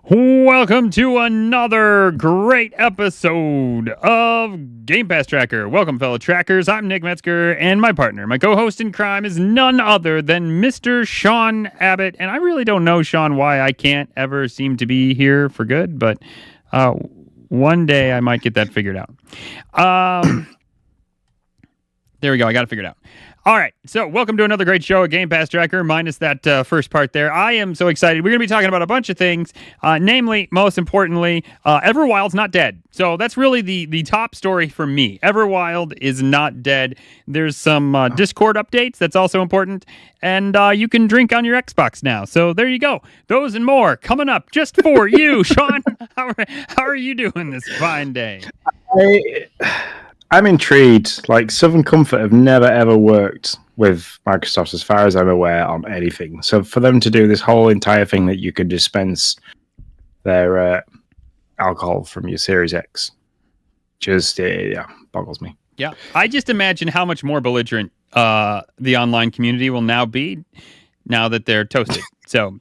Welcome to another great episode of Game Pass Tracker. Welcome, fellow trackers. I'm Nick Metzger, and my partner, my co-host in crime, is none other than Mr. Sean Abbott. And I really don't know, Sean, why I can't ever seem to be here for good, but one day I might get that figured out. There we go. I got it figured out. All right, so welcome to another great show at Game Pass Tracker, minus that first part there. I am so excited. We're going to be talking about a bunch of things, namely, most importantly, Everwild's not dead. So that's really the top story for me. Everwild is not dead. There's some Discord updates. That's also important. And you can drink on your Xbox now. So there you go. Those and more coming up just for you. Sean, how are you doing this fine day? I'm intrigued. Like, Southern Comfort have never ever worked with Microsoft, as far as I'm aware, on anything. So for them to do this whole entire thing that you can dispense their alcohol from your Series X, just boggles me. Yeah, I just imagine how much more belligerent the online community will now be now that they're toasted. So,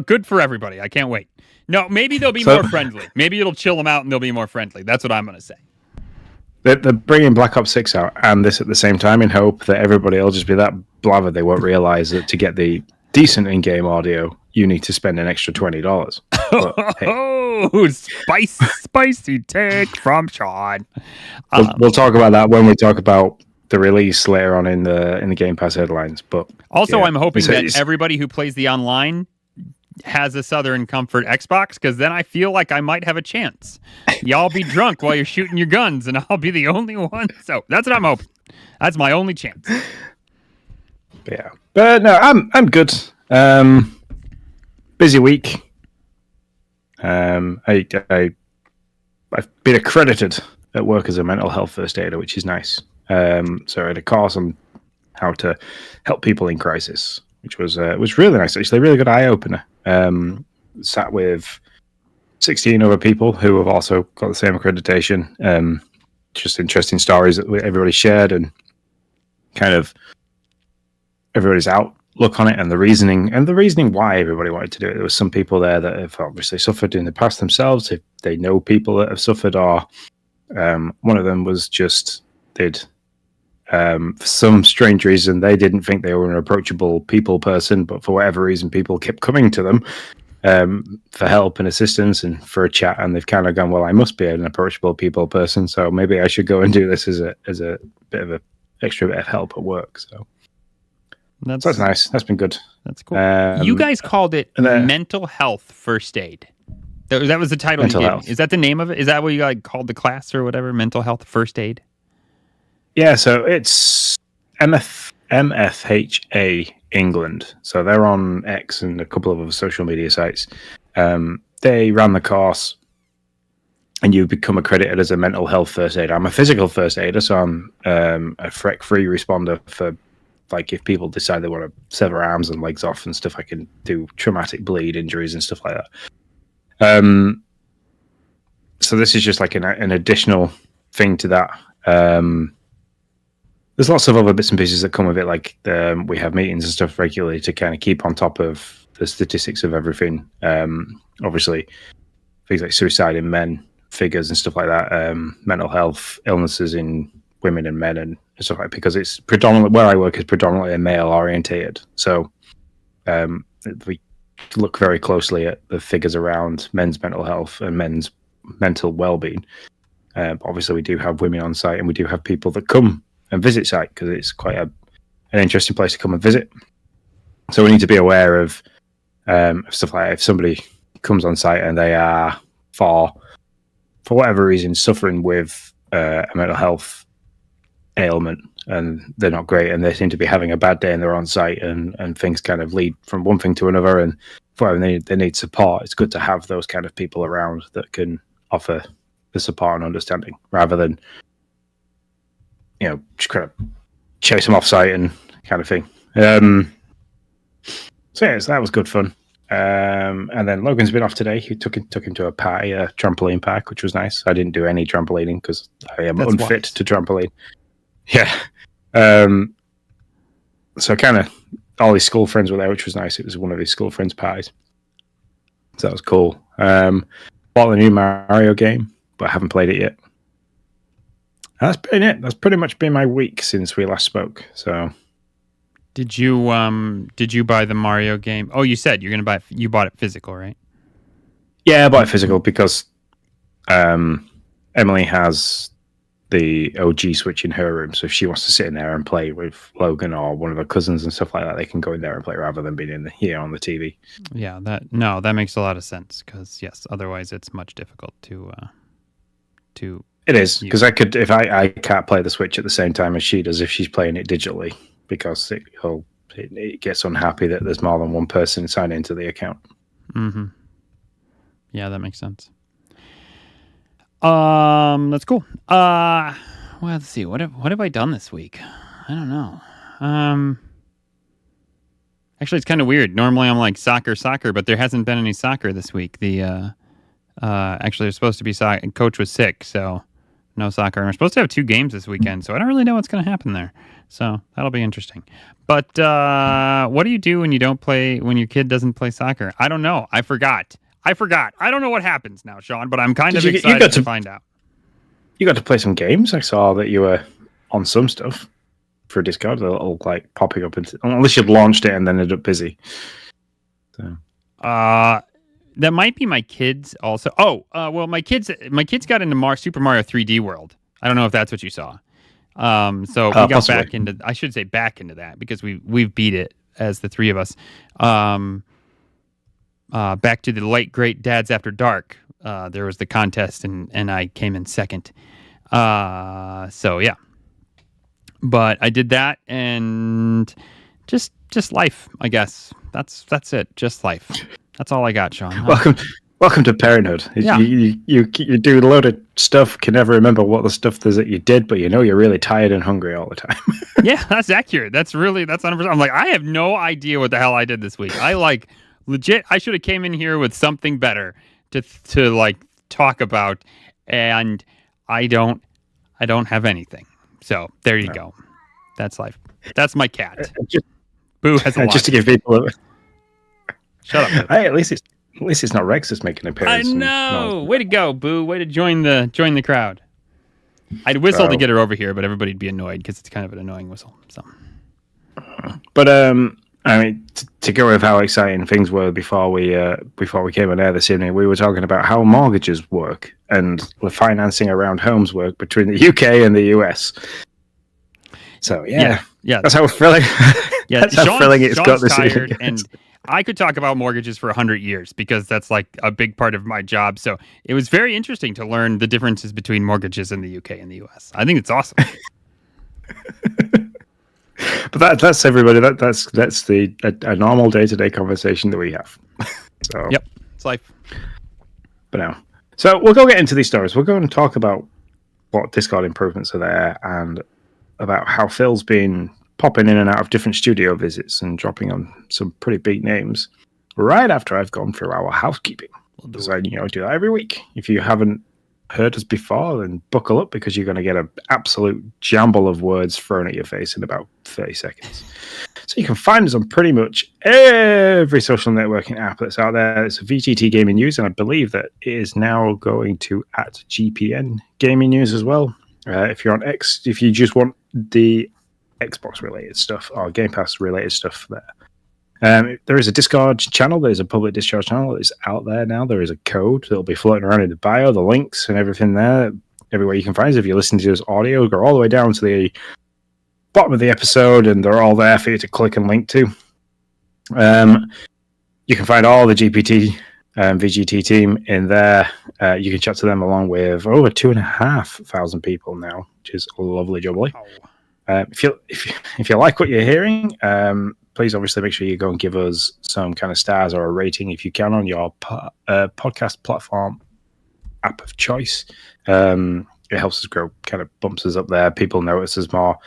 good for everybody. I can't wait. No, maybe they'll be more friendly. Maybe it'll chill them out and they'll be more friendly. That's what I'm going to say. They're bringing Black Ops 6 out and this at the same time in hope that everybody will just be that blathered they won't realize that to get the decent in-game audio, you need to spend an extra $20. But, hey. Spicy take from Sean. We'll talk about that when we talk about the release later on in the Game Pass headlines. But also, I'm hoping that everybody who plays the online has a Southern Comfort Xbox, because then I feel like I might have a chance. Y'all be drunk while you're shooting your guns, and I'll be the only one. So that's what I'm hoping. That's my only chance. Yeah, but no, I'm good. Busy week. I've been accredited at work as a mental health first aider, which is nice. So I had a course on how to help people in crisis, which was really nice. Actually, a really good eye opener. Sat with 16 other people who have also got the same accreditation. Just interesting stories that everybody shared and kind of everybody's outlook on it and the reasoning why everybody wanted to do it. There was some people there that have obviously suffered in the past themselves. If they know people that have suffered, or one of them was just for some strange reason, they didn't think they were an approachable people person, but for whatever reason, people kept coming to them for help and assistance and for a chat, and they've kind of gone, well, I must be an approachable people person, so maybe I should go and do this as a bit of a extra bit of help at work. So that's nice. That's been good. That's cool. You guys called it mental health first aid. That was the title you gave me. Is that the name of it? Is that what you called the class or whatever? Mental health first aid? Yeah, so it's MFHA England. So they're on X and a couple of other social media sites. They ran the course, and you become accredited as a mental health first aider. I'm a physical first aider, so I'm a FREC-free responder for, like, if people decide they want to sever arms and legs off and stuff, I can do traumatic bleed injuries and stuff like that. So this is just like an additional thing to that. There's lots of other bits and pieces that come with it, like we have meetings and stuff regularly to kind of keep on top of the statistics of everything. Obviously, things like suicide in men, figures and stuff like that, mental health, illnesses in women and men and stuff like that, because it's predominantly, where I work is predominantly male orientated. So we look very closely at the figures around men's mental health and men's mental well-being. Obviously, we do have women on site, and we do have people that come and visit site because it's quite an interesting place to come and visit. So we need to be aware of stuff like if somebody comes on site and they are for whatever reason suffering with a mental health ailment and they're not great and they seem to be having a bad day and they're on site and things kind of lead from one thing to another, and for they need support, it's good to have those kind of people around that can offer the support and understanding, rather than just kind of chase them off site and kind of thing. So that was good fun. And then Logan's been off today. He took him to a party, a trampoline park, which was nice. I didn't do any trampolining because I am unfit to trampoline. Yeah. So kind of all his school friends were there, which was nice. It was one of his school friends' parties. So that was cool. Bought the new Mario game, but I haven't played it yet. And that's been it. That's pretty much been my week since we last spoke. So, did you buy the Mario game? Oh, you said you're gonna you bought it physical, right? Yeah, I bought it physical because Emily has the OG Switch in her room. So if she wants to sit in there and play with Logan or one of her cousins and stuff like that, they can go in there and play rather than being here on the TV. Yeah, that makes a lot of sense because yes, otherwise it's much difficult to. It is because I could if I can't play the Switch at the same time as she does if she's playing it digitally because it gets unhappy that there's more than one person signed into the account. Mm-hmm. Yeah, that makes sense. That's cool. Well, let's see. What have I done this week? I don't know. Actually, it's kind of weird. Normally, I'm like soccer, but there hasn't been any soccer this week. Actually, there's supposed to be soccer. Coach was sick, so no soccer. And we're supposed to have 2 games this weekend, so I don't really know what's going to happen there. So that'll be interesting. But what do you do when your kid doesn't play soccer? I don't know. I forgot. I don't know what happens now, Sean, but I'm kind of excited to find out. You got to play some games. I saw that you were on some stuff for Discord. A little like popping up, unless you'd launched it and then ended up busy. So. That might be my kids also. Oh, well, my kids got into Super Mario 3D World. I don't know if that's what you saw. So we got possibly back into that because we've beat it as the 3 of us. Back to the late great Dads After Dark. There was the contest and I came in second. So yeah. But I did that and just life, I guess. That's it. Just life. That's all I got, Sean. Welcome to parenthood. Yeah. You do a load of stuff, can never remember what the stuff is that you did, but you're really tired and hungry all the time. Yeah, that's accurate. That's 100%. I'm like, I have no idea what the hell I did this week. I legit, I should have came in here with something better to like talk about, and I don't have anything. So there you go. That's life. That's my cat. Boo has a lot. Just to give people Shut up. Boo. Hey, at least it's not Rex that's making an appearance. I know. Way to go, Boo. Way to join the crowd. I'd whistle to get her over here, but everybody'd be annoyed because it's kind of an annoying whistle. So. But I mean, to go with how exciting things were before we came on air this evening, we were talking about how mortgages work and the financing around homes work between the UK and the US. So yeah, that's how thrilling. Yeah, that's how thrilling it's got this tired, and I could talk about mortgages for 100 years because that's like a big part of my job. So it was very interesting to learn the differences between mortgages in the UK and the US. I think it's awesome. But that's everybody. That's a normal day-to-day conversation that we have. So yep, it's life. But now, so we'll go get into these stories. We'll go and talk about what Discord improvements are there and about how Phil's been popping in and out of different studio visits and dropping on some pretty big names right after I've gone through our housekeeping. Because I do that every week. If you haven't heard us before, then buckle up because you're going to get an absolute jumble of words thrown at your face in about 30 seconds. So you can find us on pretty much every social networking app that's out there. It's a VGT Gaming News, and I believe that it is now going to @GPN Gaming News as well. If you're on X, if you just want the Xbox related stuff or Game Pass related stuff there. There is a Discord channel. There's a public Discord channel that is out there now. There is a code that'll be floating around in the bio, the links and everything there. Everywhere you can find us. If you're listening to this audio, go all the way down to the bottom of the episode and they're all there for you to click and link to. You can find all the GPT VGT team in there. You can chat to them along with over 2,500 people now, which is lovely jubbly. If you like what you're hearing, please obviously make sure you go and give us some kind of stars or a rating if you can on your podcast platform app of choice. It helps us grow, kind of bumps us up there. People notice us more.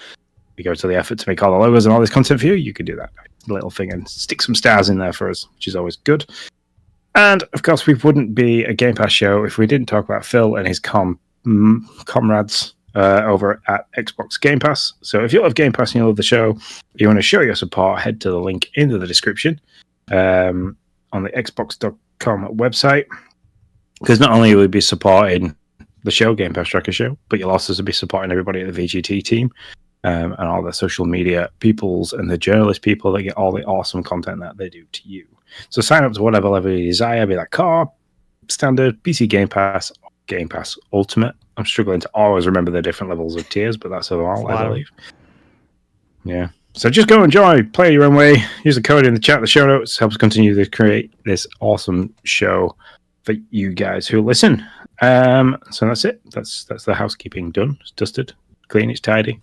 We go to the effort to make all the logos and all this content for you. You can do that little thing and stick some stars in there for us, which is always good. And of course, we wouldn't be a Game Pass show if we didn't talk about Phil and his comrades over at Xbox Game Pass. So if you love Game Pass and you love the show, you want to show your support, head to the link in the description on the Xbox.com website. Because not only will we be supporting the show, Game Pass Tracker Show, but you'll also be supporting everybody at the VGT team and all the social media peoples and the journalist people that get all the awesome content that they do to you. So sign up to whatever level you desire, be that core, standard, PC Game Pass, Game Pass Ultimate. I'm struggling to always remember the different levels of tiers, but that's all, I believe. Yeah. So just go enjoy, play your own way. Use the code in the chat, the show notes, helps continue to create this awesome show for you guys who listen. So that's it. That's the housekeeping done. It's dusted, clean, it's tidy.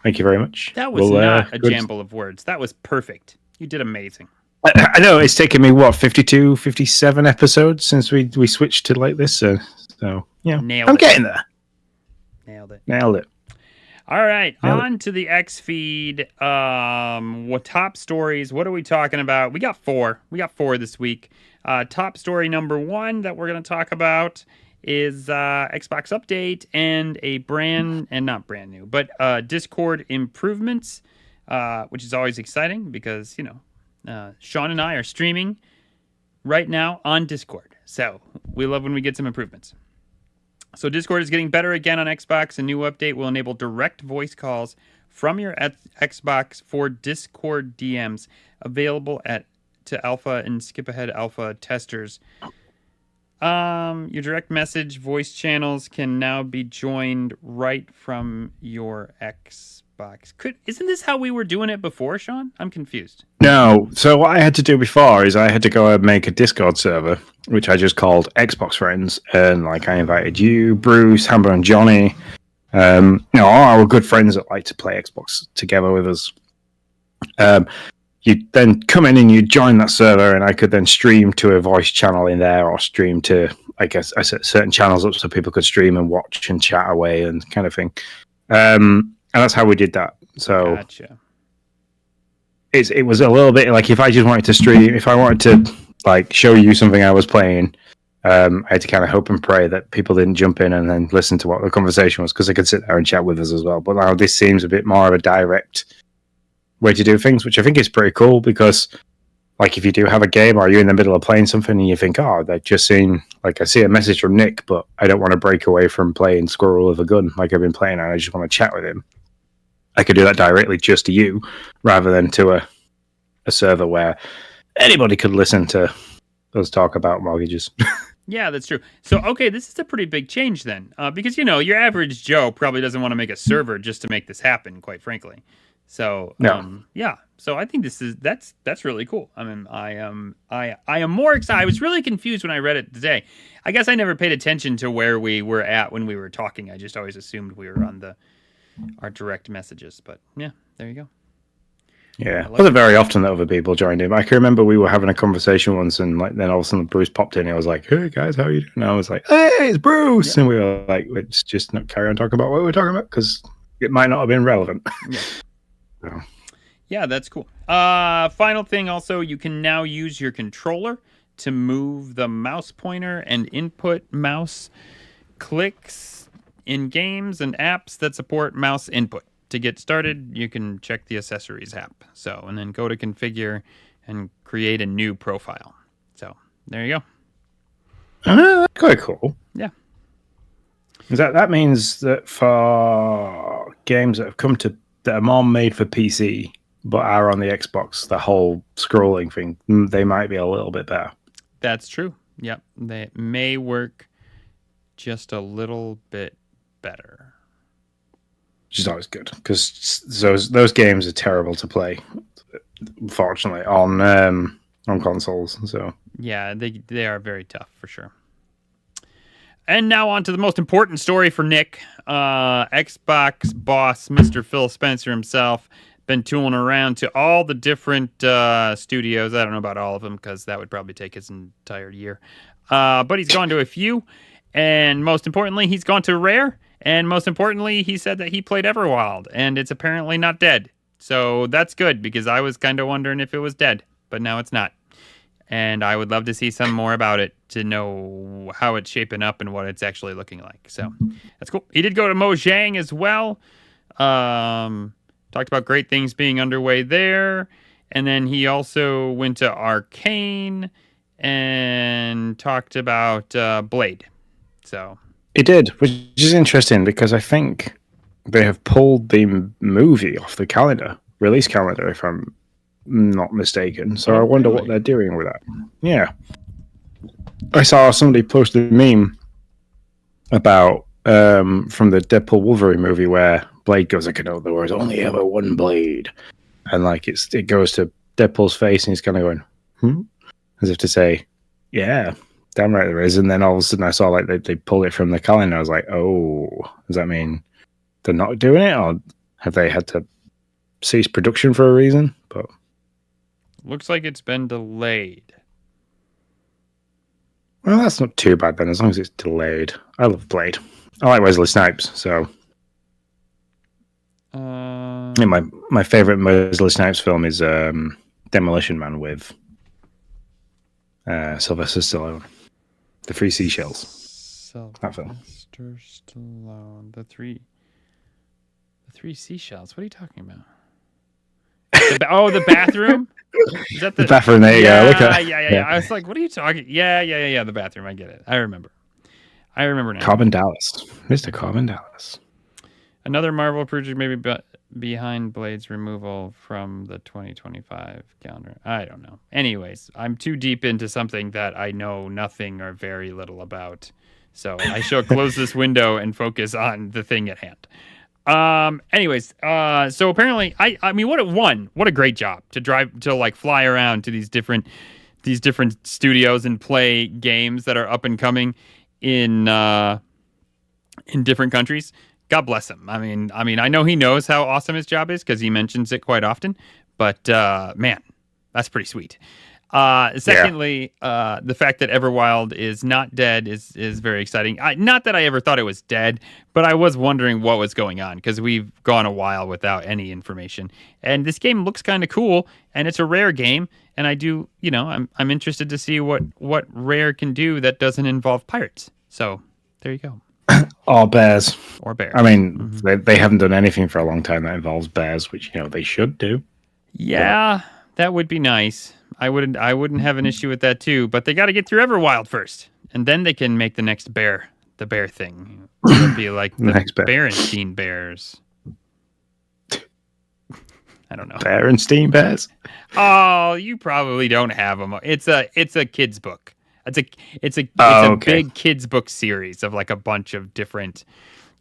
Thank you very much. That was not a jumble of words. That was perfect. You did amazing. I know it's taken me 52, 57 episodes since we switched to like this. So yeah, I'm getting there. Nailed it. All right, on to the X feed. What top stories? What are we talking about? We got four. This week. Top story number one that we're going to talk about is Xbox update and not brand new, but Discord improvements, which is always exciting because, Sean and I are streaming right now on Discord. So we love when we get some improvements. So Discord is getting better again on Xbox. A new update will enable direct voice calls from your Xbox for Discord DMs, available to alpha and skip ahead alpha testers. Your direct message voice channels can now be joined right from your Xbox. Isn't this how we were doing it before, Sean? I'm confused. No. So what I had to do before is I had to go and make a Discord server, which I just called Xbox Friends, and I invited you, Bruce, Hamber, and Johnny. All our good friends that like to play Xbox together with us. You then come in and you join that server, and I could then stream to a voice channel in there, or stream to, I guess, I set certain channels up so people could stream and watch and chat away and kind of thing. And that's how we did that. So gotcha. It was a little bit like if I just wanted to stream, if I wanted to show you something I was playing, I had to kind of hope and pray that people didn't jump in and then listen to what the conversation was, because they could sit there and chat with us as well. But now this seems a bit more of a direct way to do things, which I think is pretty cool, because if you do have a game or you're in the middle of playing something and you think, they've just seen, I see a message from Nick, but I don't want to break away from playing Squirrel with a Gun like I've been playing, and I just want to chat with him. I could do that directly just to you, rather than to a server where anybody could listen to us talk about mortgages. Yeah, that's true. So, okay, this is a pretty big change then, because, your average Joe probably doesn't want to make a server just to make this happen, quite frankly. So, yeah. So I think that's really cool. I mean, I am more excited. I was really confused when I read it today. I guess I never paid attention to where we were at when we were talking. I just always assumed we were on our direct messages. But yeah, there you go. Yeah, it wasn't very often that other people joined in. I can remember we were having a conversation once, and then all of a sudden Bruce popped in. And I was like, "Hey guys, how are you doing?" And I was like, "Hey, it's Bruce," and we were like, "Let's just not carry on talking about what we were talking about, because it might not have been relevant." Yeah. So. Yeah, that's cool. Final thing, also, you can now use your controller to move the mouse pointer and input mouse clicks in games and apps that support mouse input. To get started, you can check the accessories app. So, and then go to configure and create a new profile. So, there you go. That's quite cool. Yeah. That means that for games that are more made for PC but are on the Xbox, the whole scrolling thing, they might be a little bit better. That's true. Yep. They may work just a little bit better. Which is always good, because those games are terrible to play, unfortunately, on consoles. So yeah, they are very tough for sure. And now on to the most important story for Nick. Xbox boss, Mr. Phil Spencer himself, been tooling around to all the different studios. I don't know about all of them, because that would probably take his entire year. But he's gone to a few. And most importantly, he's gone to Rare. And most importantly, he said that he played Everwild, and it's apparently not dead. So that's good, because I was kind of wondering if it was dead, but now it's not. And I would love to see some more about it to know how it's shaping up and what it's actually looking like. So that's cool. He did go to Mojang as well. Talked about great things being underway there. And then he also went to Arcane and talked about Blade. So It did, which is interesting because I think they have pulled the movie off the release calendar, if I'm not mistaken. So I wonder what they're doing with that. Yeah. I saw somebody posted a meme about from the Deadpool Wolverine movie where Blade goes, I can know there was only ever one Blade. And like it goes to Deadpool's face and he's kind of going, as if to say, yeah, damn right there is. And then all of a sudden I saw like they pulled it from the calendar. I was like, oh, does that mean they're not doing it, or have they had to cease production for a reason? But looks like it's been delayed. Well, that's not too bad then, as long as it's delayed. I love Blade. I like Wesley Snipes, so yeah, my favorite Wesley Snipes film is Demolition Man with Sylvester Stallone. The Three Seashells. That film. Sylvester Stallone. The three seashells. What are you talking about? The bathroom. Is that the bathroom? There you go. Look at yeah. I was like, what are you talking? Yeah. The bathroom. I get it. I remember now. Carbon Dallas, Mr. Carbon Dallas. Another Marvel project maybe behind Blade's removal from the 2025 calendar. I don't know. Anyways, I'm too deep into something that I know nothing or very little about. So I shall close this window and focus on the thing at hand. Anyways, so apparently I mean what a great job to fly around to these different studios and play games that are up and coming in different countries. God bless him. I mean, I know he knows how awesome his job is because he mentions it quite often. But man, that's pretty sweet. Secondly, the fact that Everwild is not dead is very exciting. Not that I ever thought it was dead, but I was wondering what was going on because we've gone a while without any information. And this game looks kind of cool, and it's a Rare game. And I do, I'm interested to see what Rare can do that doesn't involve pirates. So there you go. Or bears. I mean, they haven't done anything for a long time that involves bears, which they should do. Yeah, that would be nice. I wouldn't have an issue with that too, but they got to get through Everwild first, and then they can make the next bear thing. It'll be like the Berenstein Bears. I don't know. Berenstein Bears? Oh, you probably don't have them. It's a kids book. It's a big kids book series of like a bunch of different,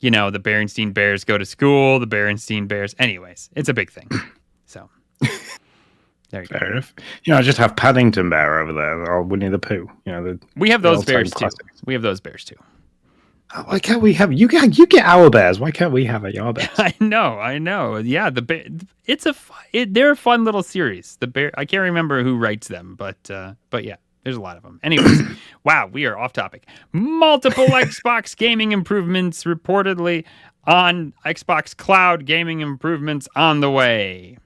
the Berenstein Bears go to school, the Berenstein Bears. Anyways, it's a big thing. So there you go. Fair enough. I just have Paddington Bear over there or Winnie the Pooh. We have those bears too. We have those bears too. Why can't we have you get our bears? Why can't we have your bears? I know. Yeah, they're a fun little series. The bear. I can't remember who writes them, but yeah. There's a lot of them. Anyways, wow, we are off topic. Multiple Xbox gaming improvements reportedly on Xbox Cloud gaming improvements on the way.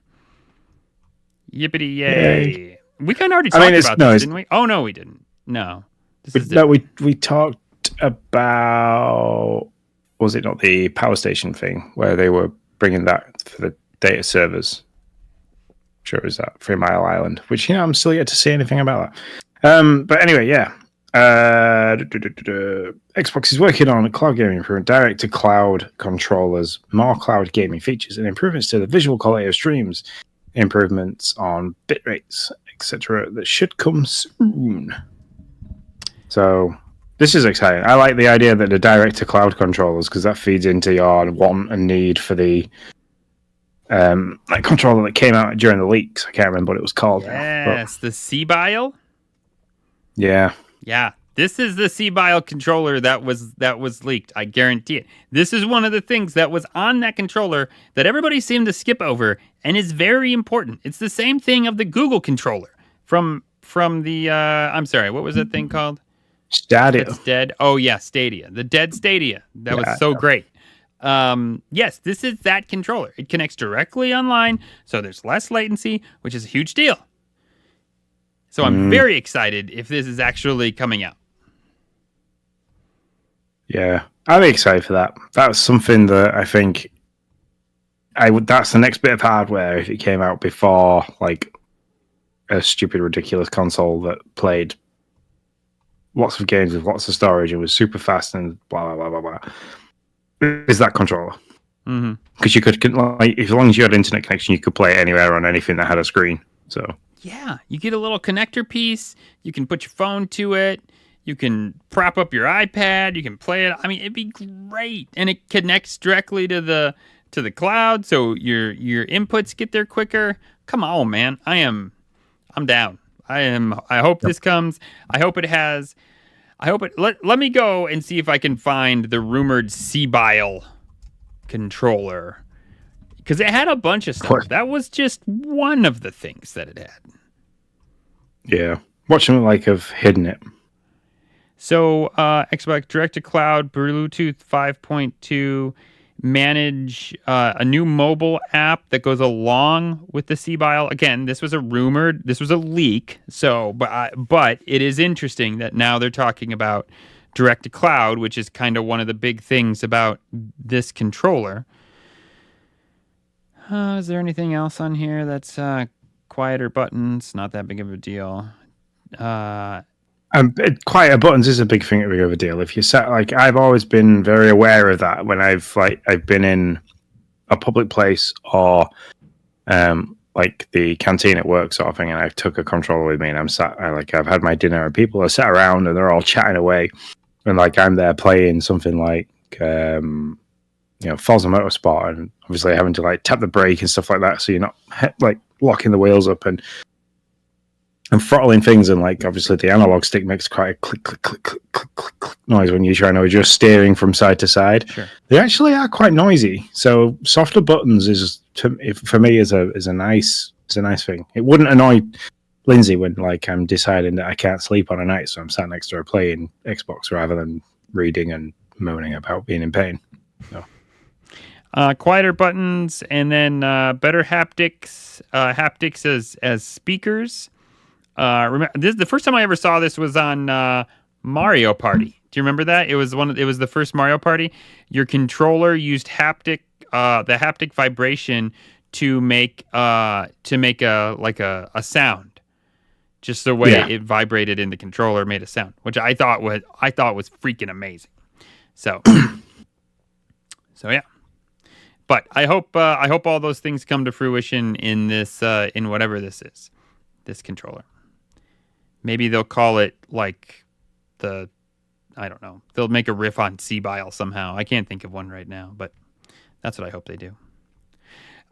Yippity yay. We kind of already talked about this, didn't we? Oh, no, we didn't. No. We talked about, was it not the Power Station thing where they were bringing that for the data servers? Sure, is that 3 Mile Island, which, I'm still yet to see anything about that. But anyway, yeah. Xbox is working on a cloud gaming improvement, direct to cloud controllers, more cloud gaming features, and improvements to the visual quality of streams, improvements on bit rates, etc. that should come soon. So this is exciting. I like the idea that the direct to cloud controllers, because that feeds into your want and need for the that controller that came out during the leaks. I can't remember what it was called. Yes, the C-Bile. Yeah. This is the C-Bile controller that was leaked. I guarantee it. This is one of the things that was on that controller that everybody seemed to skip over and is very important. It's the same thing of the Google controller from the I'm sorry, what was that thing called? Stadia. That's dead. Oh yeah, Stadia. The dead Stadia. That was so great. Yes, this is that controller. It connects directly online, so there's less latency, which is a huge deal. So I'm very excited if this is actually coming out. Yeah, I'm excited for that. That's something that I think that's the next bit of hardware if it came out before like a stupid, ridiculous console that played lots of games with lots of storage and was super fast and blah blah blah blah blah. Is that controller? Because you could, like, as long as you had internet connection, you could play it anywhere on anything that had a screen. So yeah, you get a little connector piece. You can put your phone to it. You can prop up your iPad. You can play it. I mean, it'd be great, and it connects directly to the cloud, so your inputs get there quicker. Come on, man. I'm down. I hope this comes. I hope it has. Let me go and see if I can find the rumored C-Bile controller, because it had a bunch of stuff. That was just one of the things that it had. Yeah, watch them like have hidden it. So Xbox Direct to Cloud, Bluetooth 5.2, manage a new mobile app that goes along with the C-Bile. Again, this was a leak. So, but it is interesting that now they're talking about Direct to Cloud, which is kind of one of the big things about this controller. Is there anything else on here that's quieter buttons? Not that big of a deal. Quieter buttons is a big thing, of a deal. If you set, like, I've always been very aware of that when I've been in a public place or like the canteen at work sort of thing, and I took a controller with me and I've had my dinner and people are sat around and they're all chatting away, and like I'm there playing something like Forza Motorsport, and obviously having to like tap the brake and stuff like that, so you're not like locking the wheels up and throttling things, and like obviously the analog stick makes quite a click click click click click click, click noise when you're trying to adjust steering from side to side. Sure. They actually are quite noisy, so softer buttons is for me is a nice thing. It wouldn't annoy Lindsay when like I'm deciding that I can't sleep on a night, so I'm sat next to her playing Xbox rather than reading and moaning about being in pain. So. Quieter buttons, and then better haptics as speakers. Remember, the first time I ever saw this was on Mario Party. Do you remember that? It was the first Mario Party. Your controller used the haptic vibration to make a sound. Just the way it vibrated in the controller made a sound, which I thought was freaking amazing. So yeah. But I hope all those things come to fruition in this in whatever this is, this controller. Maybe they'll call it like I don't know. They'll make a riff on C-Bile somehow. I can't think of one right now, but that's what I hope they do.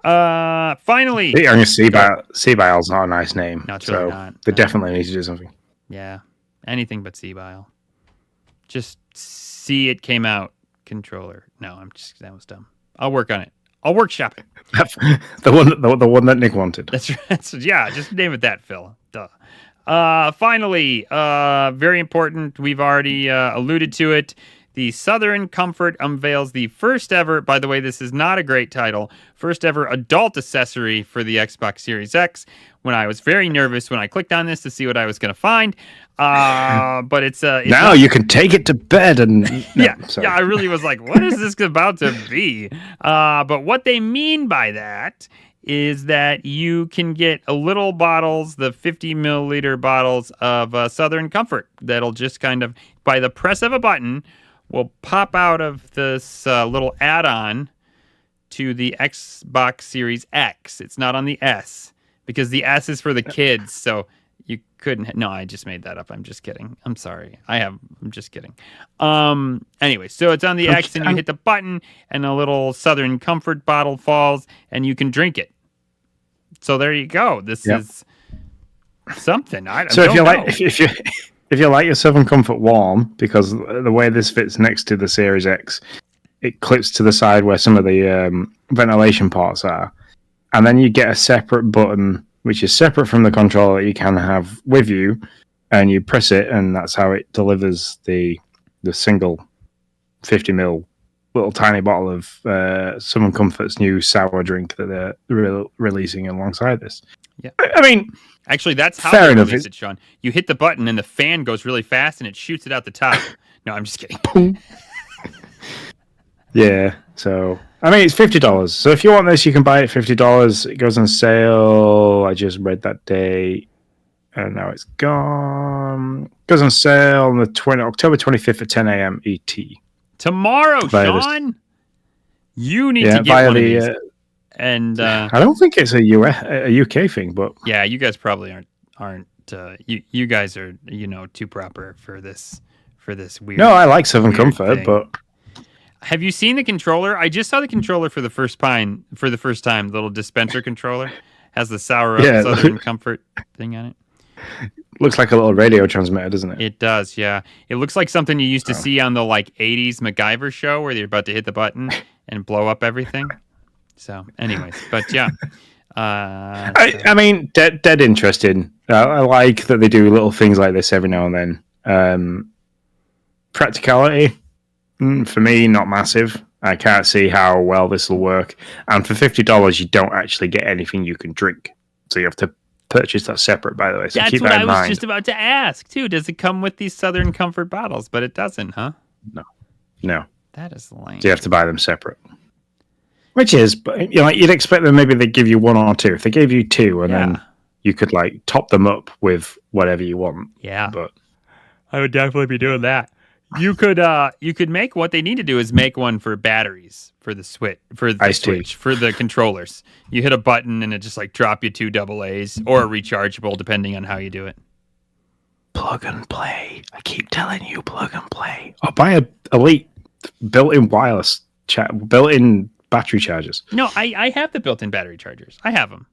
Finally, C-Bile's not a nice name. No, it's so really not. They definitely need to do something. Yeah, anything but C-Bile. Just see it came out controller. No, that was dumb. I'll work on it. I'll workshop it. the one that Nick wanted. That's right. Yeah, just name it that, Phil. Duh. Finally, very important. We've already alluded to it. The Southern Comfort unveils the first ever, by the way, this is not a great title, first ever adult accessory for the Xbox Series X. When I was very nervous when I clicked on this to see what I was going to find. But it's now you can take it to bed and yeah, I really was like, what is this about to be? But what they mean by that is that you can get little bottles, the 50 milliliter bottles of Southern Comfort that'll just kind of, by the press of a button, will pop out of this little add-on to the Xbox Series X. It's not on the S because the S is for the kids, so you couldn't. No, I just made that up. I'm just kidding. I'm sorry. I'm just kidding. Anyway, so it's on the X, and you hit the button, and a little Southern Comfort bottle falls, and you can drink it. So there you go. This is something. If you like your Southern Comfort warm, because the way this fits next to the Series X, it clips to the side where some of the ventilation ports are, and then you get a separate button which is separate from the controller that you can have with you, and you press it, and that's how it delivers the single 50 ml little tiny bottle of Southern Comfort's new sour drink that they're releasing alongside this. Yeah. I mean, actually, that's how fair they enough. release it, Sean. You hit the button and the fan goes really fast and it shoots it out the top. No, I'm just kidding. Yeah. So, I mean, it's $50. So if you want this, you can buy it $50. It goes on sale. I just read that day, and now it's gone. It goes on sale on the October 25th at 10 a.m. ET. Tomorrow, Sean. You need to get one of these. And I don't think it's a UK thing, but yeah, you guys probably aren't. You guys are too proper for this weird. No, I like Southern Comfort, thing. But have you seen the controller? I just saw the controller for the first time. The little dispenser controller has the Sour Up Southern Comfort thing on it. Looks like a little radio transmitter, doesn't it? It does, yeah. It looks like something you used to see on the 80s MacGyver show where you're about to hit the button and blow up everything. So, anyways, but yeah. I mean, dead interesting. I like that they do little things like this every now and then. Practicality, for me, not massive. I can't see how well this will work. And for $50, you don't actually get anything you can drink. So you have to purchase that separate, by the way. So that's keep what that in I was mind. just about to ask, too. Does it come with these Southern Comfort bottles? But it doesn't, huh? No. That is lame. So you have to buy them separate. Which is, but you'd expect them maybe they give you one or two. If they gave you two, and then you could top them up with whatever you want. Yeah, but I would definitely be doing that. You could make what they need to do is make one for batteries for the switch for the controllers. You hit a button and it just drop you 2 AA's or a rechargeable depending on how you do it. Plug and play. I keep telling you, plug and play. Or buy a Elite built-in wireless built-in battery chargers. No, I have the built-in battery chargers. I have them.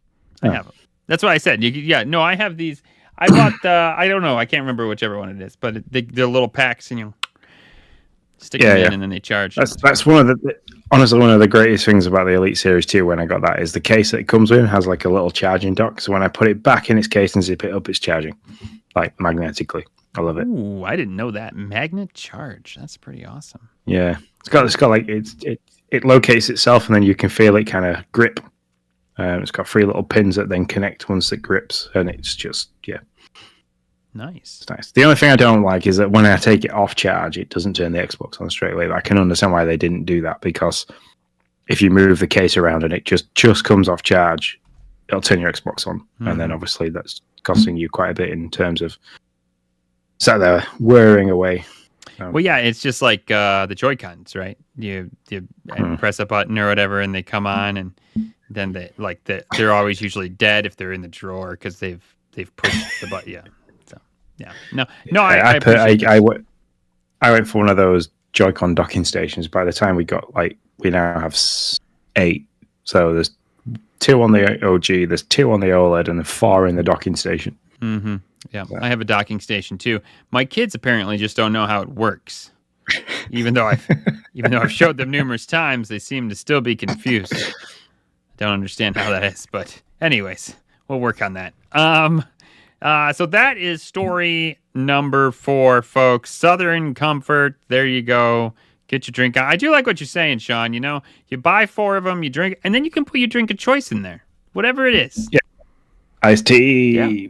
That's what I said. I have these. I bought I don't know. I can't remember whichever one it is, but they're little packs and you stick them in and then they charge. That's honestly one of the greatest things about the Elite Series 2 when I got that is the case that it comes with has a little charging dock. So when I put it back in its case and zip it up, it's charging magnetically. I love it. Ooh, I didn't know that. Magnet charge. That's pretty awesome. Yeah. It's got it locates itself and then you can feel it kind of grip. It's got 3 little pins that then connect once it grips, and it's just nice. It's nice. The only thing I don't like is that when I take it off charge, it doesn't turn the Xbox on straight away. But I can understand why they didn't do that, because if you move the case around and it just comes off charge, it'll turn your Xbox on, and then obviously that's costing you quite a bit in terms of sat there whirring away. Well, yeah, it's just like the Joy-Cons, right? You press a button or whatever, and they come on, and then they're always usually dead if they're in the drawer because they've pushed the button. Yeah, so no. I went for one of those Joy-Con docking stations. By the time we got we now have 8, so there's 2 on the OG, there's 2 on the OLED, and 4 in the docking station. Mm-hmm. Yeah, I have a docking station too. My kids apparently just don't know how it works. Even though I've showed them numerous times, they seem to still be confused. I don't understand how that is, but anyways, we'll work on that. So that is story number 4, folks. Southern Comfort. There you go. Get your drink on. I do like what you're saying, Sean. You buy 4 of them, you drink, and then you can put your drink of choice in there, whatever it is. Yeah, iced tea. Yeah.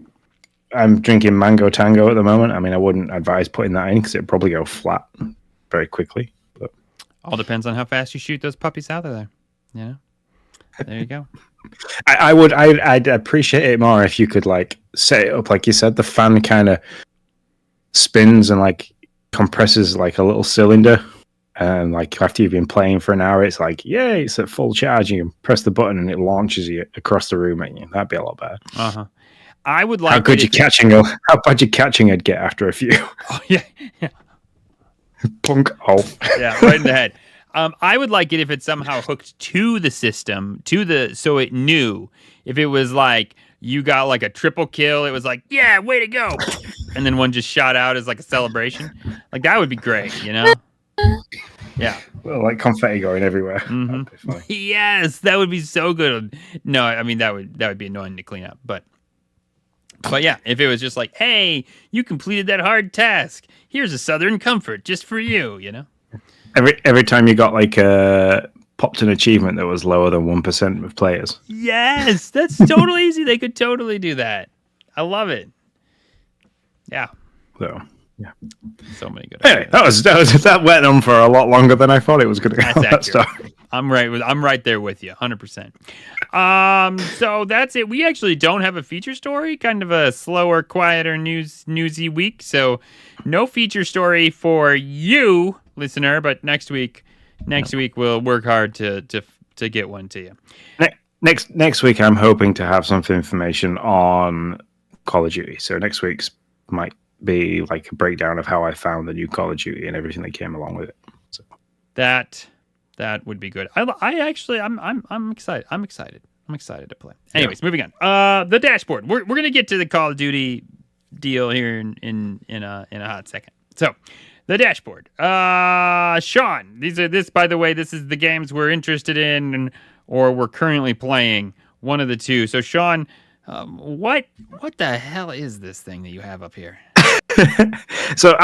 I'm drinking Mango Tango at the moment. I mean, I wouldn't advise putting that in because it'd probably go flat very quickly. But all depends on how fast you shoot those puppies out of there. There you go. I'd appreciate it more if you could set it up like you said. The fan kind of spins and compresses like a little cylinder, and after you've been playing for an hour, it's yay, it's at full charge. You can press the button and it launches you across the room at you. That'd be a lot better. I would like. How bad your catching would get after a few. Oh yeah. Punk off. Yeah, right in the head. I would like it if it somehow hooked to the system, so it knew if it was you got a triple kill. It was yeah, way to go, and then one just shot out as a celebration. That would be great, Yeah. Well, confetti going everywhere. Mm-hmm. Yes, that would be so good. No, I mean that would be annoying to clean up, but But yeah, if it was just like, hey, you completed that hard task. Here's a Southern Comfort just for you, you know? Every time you got like popped an achievement that was lower than 1% of players. Yes, that's totally easy. They could totally do that. I love it. Yeah. So yeah. So many good Anyway, ideas. that went on for a lot longer than I thought it was going to go. That's accurate. I'm right there with you, 100%. So that's it. We actually don't have a feature story. Kind of a slower, quieter newsy week. So no feature story for you, listener. But next week we'll work hard to get one to you. Next week, I'm hoping to have some information on Call of Duty. So next week's might be like a breakdown of how I found the new Call of Duty and everything that came along with it. So. That would be good. I'm excited. I'm excited to play. Anyways, moving on. The dashboard. We're gonna get to the Call of Duty deal here in a hot second. So, the dashboard. Sean, this by the way, this is the games we're interested in or we're currently playing. One of the two. So, Sean, what the hell is this thing that you have up here? So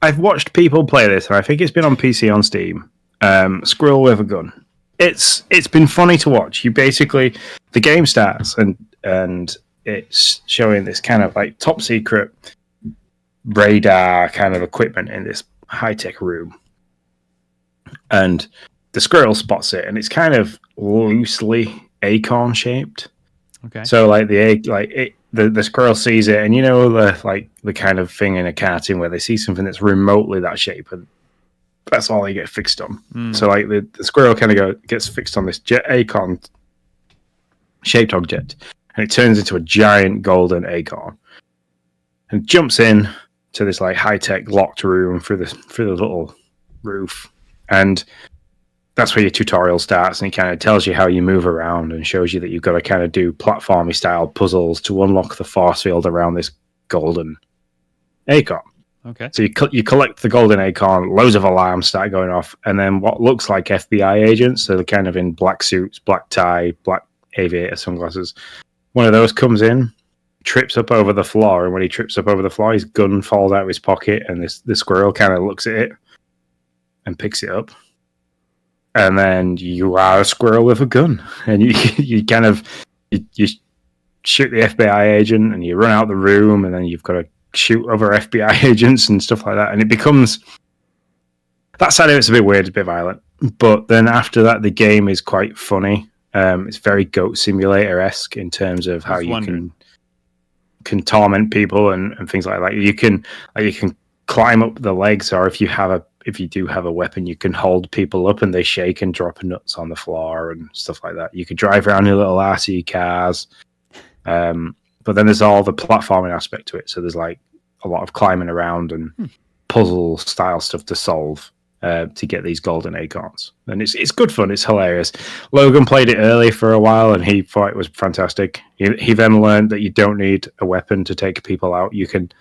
I've watched people play this, and I think it's been on PC on Steam. Squirrel with a gun. It's been funny to watch. You basically the game starts and it's showing this kind of like top secret radar kind of equipment in this high tech room, and the squirrel spots it, and it's kind of loosely acorn shaped. Okay. So like the squirrel sees it, and you know the kind of thing in a cartoon where they see something that's remotely that shape, and that's all they get fixed on. So like the squirrel kind of gets fixed on this acorn shaped object, and it turns into a giant golden acorn, and jumps in to this like high tech locked room through the little roof, and that's where your tutorial starts, and it kind of tells you how you move around and shows you that you've got to kind of do platformy style puzzles to unlock the force field around this golden acorn. Okay. So you collect the golden acorn, loads of alarms start going off, and then what looks like FBI agents, so they're kind of in black suits, black tie, black aviator sunglasses. One of those comes in, trips up over the floor, and when he trips up over the floor, his gun falls out of his pocket, and the squirrel kind of looks at it and picks it up. And then you are a squirrel with a gun, and you kind of you shoot the FBI agent, and you run out the room, and then you've got to shoot other FBI agents and stuff like that. And it becomes that side of it's a bit weird, a bit violent, but then after that, the game is quite funny. It's very Goat Simulator-esque in terms of how you can torment people and things like that. You can climb up the legs, or if you do have a weapon, you can hold people up and they shake and drop nuts on the floor and stuff like that. You could drive around in little RC cars. But then there's all the platforming aspect to it. So there's like a lot of climbing around and puzzle style stuff to solve to get these golden acorns. And it's good fun. It's hilarious. Logan played it early for a while and he thought it was fantastic. He then learned that you don't need a weapon to take people out. You can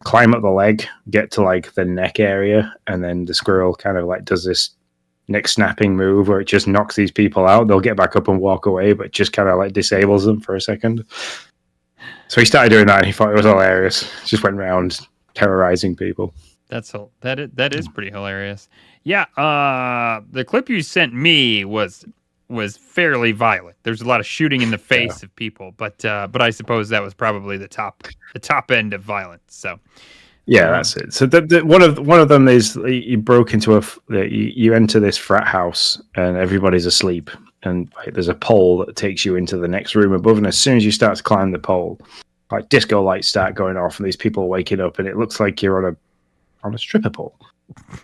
climb up the leg, get to like the neck area, and then the squirrel kind of like does this neck snapping move where it just knocks these people out. They'll get back up and walk away, but just kind of like disables them for a second. So he started doing that and he thought it was hilarious. Just went around terrorizing people. That is pretty hilarious. Yeah, the clip you sent me was fairly violent. There's a lot of shooting in the face of people, but I suppose that was probably the top end of violence. So yeah, that's it. So one of them is you broke into you enter this frat house and everybody's asleep, and like, there's a pole that takes you into the next room above, and as soon as you start to climb the pole, like disco lights start going off and these people are waking up, and it looks like you're on a stripper pole.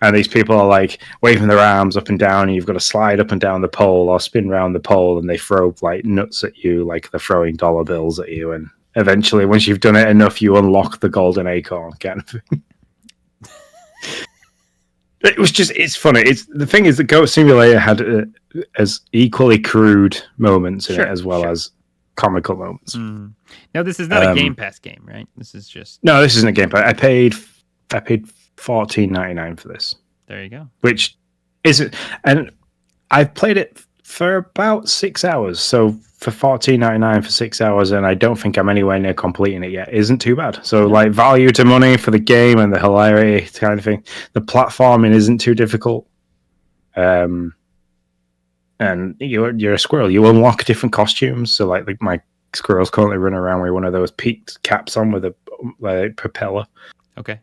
And these people are like waving their arms up and down, and you've got to slide up and down the pole or spin around the pole, and they throw like nuts at you, like they're throwing dollar bills at you. And eventually, once you've done it enough, you unlock the golden acorn kind of thing. It's funny. The thing is that Goat Simulator had as equally crude moments in it as well as comical moments. Mm. Now, this is not a Game Pass game, right? This isn't a Game Pass. I paid $14.99 for this. There you go. Which isn't, and I've played it for about 6 hours. So for $14.99 for 6 hours, and I don't think I'm anywhere near completing it yet. Isn't too bad. So like value to money for the game and the hilarity kind of thing. The platforming isn't too difficult. And you're a squirrel. You unlock different costumes. So like my squirrel's currently running around with one of those peaked caps on with a propeller. Okay.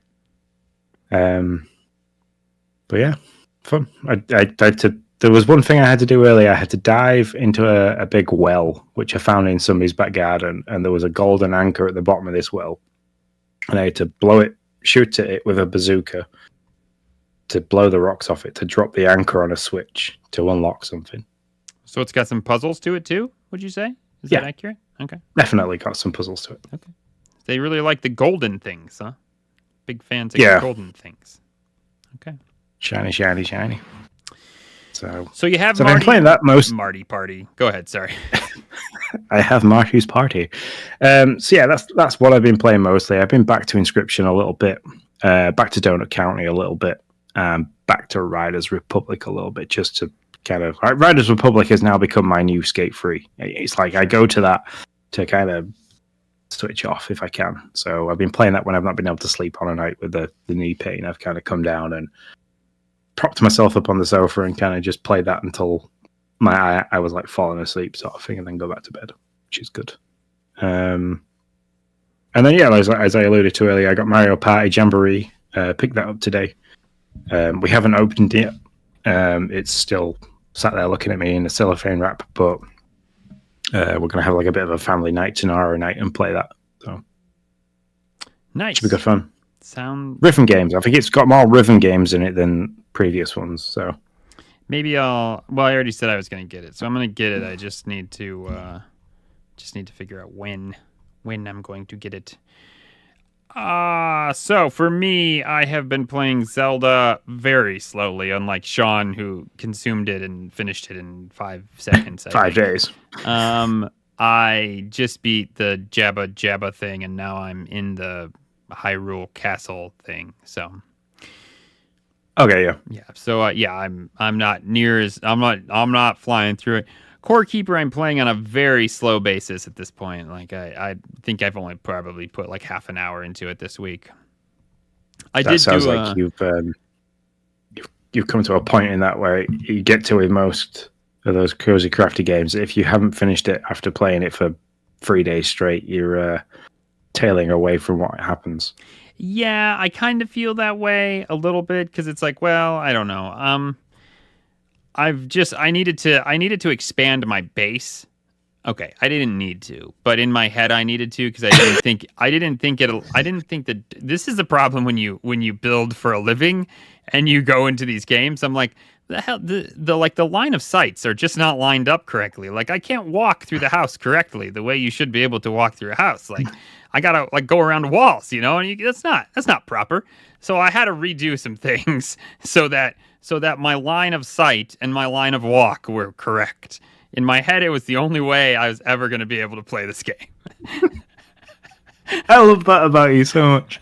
But yeah, fun. There was one thing I had to do earlier. I had to dive into a big well, which I found in somebody's back garden, and there was a golden anchor at the bottom of this well. And I had to shoot at it with a bazooka to blow the rocks off it, to drop the anchor on a switch to unlock something. So it's got some puzzles to it too, would you say? Is that accurate? Okay. Definitely got some puzzles to it. Okay. They really like the golden things, huh? Big fans of golden things. Okay. Shiny, shiny, shiny. So you have I've been playing that most. Marty Party. Go ahead, sorry. I have Marty's Party. So yeah, that's what I've been playing mostly. I've been back to Inscription a little bit, back to Donut County a little bit, back to Riders Republic a little bit, just to kind of... Riders Republic has now become my new Skate Free. It's like I go to that to kind of switch off if I can. So I've been playing that when I've not been able to sleep on a night with the knee pain. I've kind of come down and propped myself up on the sofa and kind of just played that until I was like falling asleep sort of thing, and then go back to bed, which is good. And then yeah, as I alluded to earlier, I got Mario Party Jamboree, picked that up today. We haven't opened it yet. It's still sat there looking at me in a cellophane wrap, but we're gonna have like a bit of a family night tomorrow night and play that. So nice, should be good fun. Rhythm games. I think it's got more rhythm games in it than previous ones. So maybe I already said I was going to get it, so I'm going to get it. I just need to figure out when I'm going to get it. So for me, I have been playing Zelda very slowly, unlike Sean, who consumed it and finished it in 5 seconds. 5 days. I just beat the Jabba thing, and now I'm in the Hyrule Castle thing. So okay, yeah. So I'm not flying through it. Core Keeper, I'm playing on a very slow basis at this point. Like I think I've only probably put like half an hour into it this week. That sounds like you've come to a point in that where you get to with most of those cozy crafty games. If you haven't finished it after playing it for 3 days straight, you're tailing away from what happens. Yeah, I kind of feel that way a little bit, because it's like, well, I don't know. I needed to expand my base. Okay, I didn't need to, but in my head I needed to, because I didn't think that this is the problem when you build for a living and you go into these games. I'm like, the hell, the line of sights are just not lined up correctly. Like I can't walk through the house correctly the way you should be able to walk through a house. Like I gotta like go around walls, and that's not proper. So I had to redo some things so that my line of sight and my line of walk were correct. In my head, it was the only way I was ever going to be able to play this game. I love that about you so much.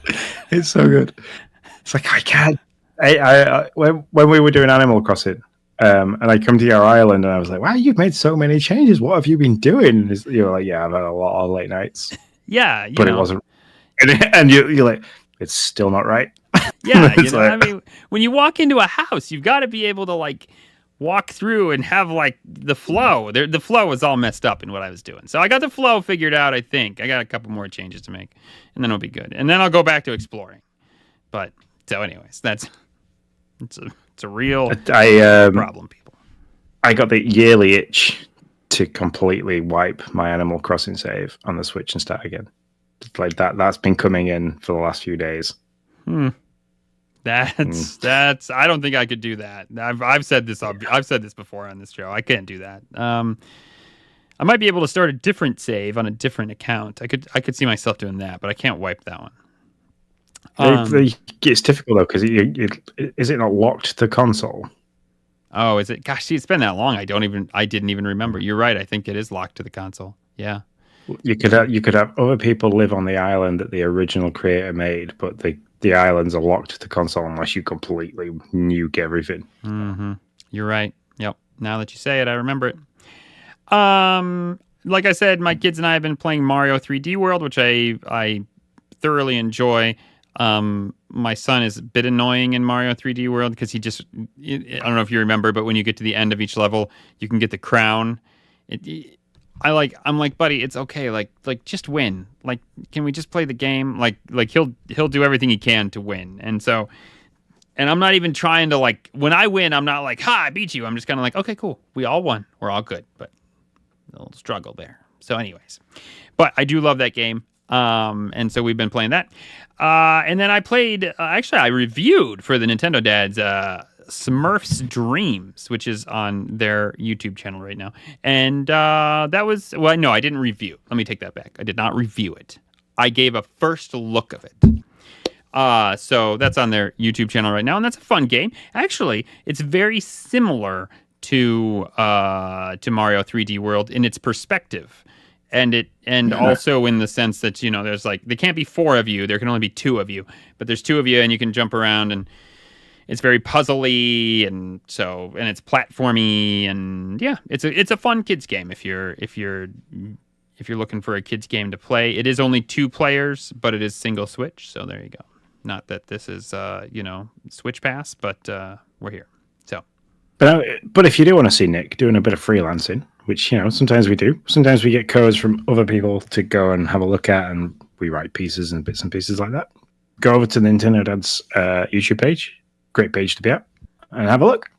It's so good. It's like I can't. When we were doing Animal Crossing, and I come to your island, and I was like, "Wow, you've made so many changes. What have you been doing?" You're like, "Yeah, I've had a lot of late nights." Yeah, but it wasn't. And you're like, "It's still not right." Yeah, I mean, when you walk into a house, you've got to be able to like walk through and have like the flow. The flow was all messed up in what I was doing. So I got the flow figured out, I think. I got a couple more changes to make, and then it'll be good. And then I'll go back to exploring. But so anyways, it's a real problem, people. I got the yearly itch to completely wipe my Animal Crossing save on the Switch and start again. Just like that's been coming in for the last few days. That's I don't think I could do that. I've said this before on this show. I can't do that. I might be able to start a different save on a different account. I could see myself doing that, but I can't wipe that one. It's difficult though, because is it not locked to console? Oh, is it? Gosh, see, it's been that long. I didn't even remember. You're right. I think it is locked to the console. Yeah. You could have other people live on the island that the original creator made, but the islands are locked to console unless you completely nuke everything. Mm-hmm. You're right. Yep. Now that you say it, I remember it. like I said, my kids and I have been playing Mario 3D World, which I thoroughly enjoy. My son is a bit annoying in Mario 3D World because I don't know if you remember, but when you get to the end of each level, you can get the crown. I'm like, buddy, it's okay. Like just win. Like, can we just play the game? Like he'll do everything he can to win. And I'm not even trying to like, when I win, I'm not like, ha, I beat you. I'm just kind of like, okay, cool. We all won. We're all good. But a little struggle there. So anyways, but I do love that game. And so we've been playing that. And then I played, actually I reviewed for the Nintendo Dads, Smurfs Dreams, which is on their YouTube channel right now. And, that was, well, no, I didn't review. Let me take that back. I did not review it. I gave a first look of it. So that's on their YouTube channel right now, and that's a fun game. Actually, it's very similar to Mario 3D World in its perspective, and also in the sense that there's like there can't be 4 of you, there can only be 2 of you, but there's 2 of you, and you can jump around, and it's very puzzly, and it's platformy, and yeah, it's a fun kids game if you're looking for a kids game to play. It is only 2 players, but it is single switch, so there you go. Not that this is, Switch Pass, but we're here. So, but if you do want to see Nick doing a bit of freelancing, which sometimes we do, sometimes we get codes from other people to go and have a look at, and we write pieces and bits and pieces like that. Go over to the Nintendo Dad's YouTube page, great page to be at, and have a look.